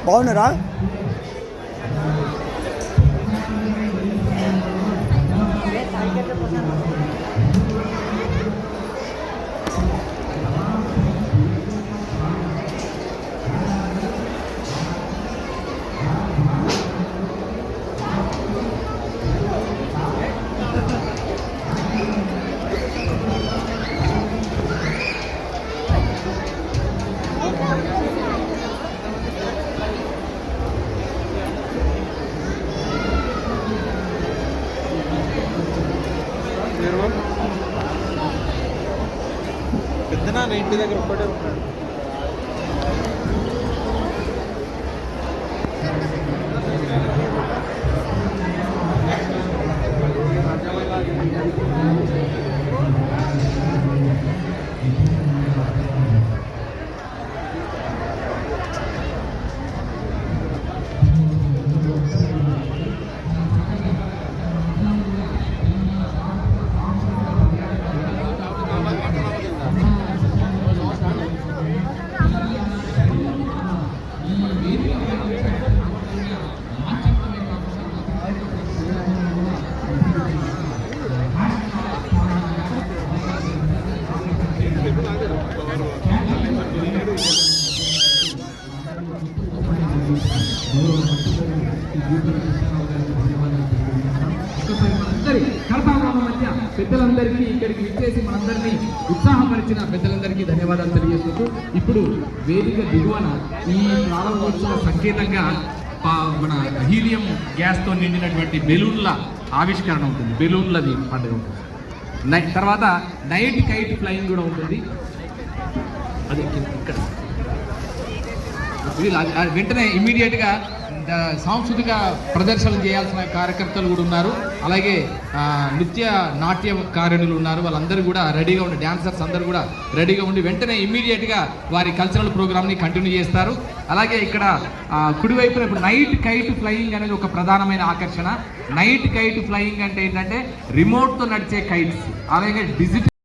బాగున్నారా? పెద్దనా ఇంటి దగ్గర ఒక్కటే ఉంటాడు. పెద్దలందరికీ ఇక్కడికి విచ్చేసి మనందరినీ ఉత్సాహపరిచిన పెద్దలందరికీ ధన్యవాదాలు తెలియజేస్తూ ఇప్పుడు వేదిక దిగువన ఈ ప్రారంభోత్సవ సంకేతంగా మన హీలియం గ్యాస్తో నిండినటువంటి బెలూన్ల ఆవిష్కరణ ఉంటుంది. బెలూన్లది పండుగ ఉంటుంది. తర్వాత నైట్ కైట్ ఫ్లయింగ్ కూడా ఉంటుంది. అది ఇక్కడ వెంటనే ఇమ్మీడియట్గా సాంస్కృతిక ప్రదర్శనలు చేయాల్సిన కార్యకర్తలు కూడా ఉన్నారు. అలాగే నృత్య నాట్య కారణులు ఉన్నారు. వాళ్ళందరూ కూడా రెడీగా ఉండి, డాన్సర్స్ అందరూ కూడా రెడీగా ఉండి వెంటనే ఇమ్మీడియట్గా వారి కల్చరల్ ప్రోగ్రామ్ని కంటిన్యూ చేస్తారు. అలాగే ఇక్కడ కుడివైపున ఇప్పుడు నైట్ కైట్ ఫ్లయింగ్ అనేది ఒక ప్రధానమైన ఆకర్షణ. నైట్ కైట్ ఫ్లయింగ్ అంటే ఏంటంటే రిమోట్తో నడిచే కైట్స్, అలాగే డిజిటల్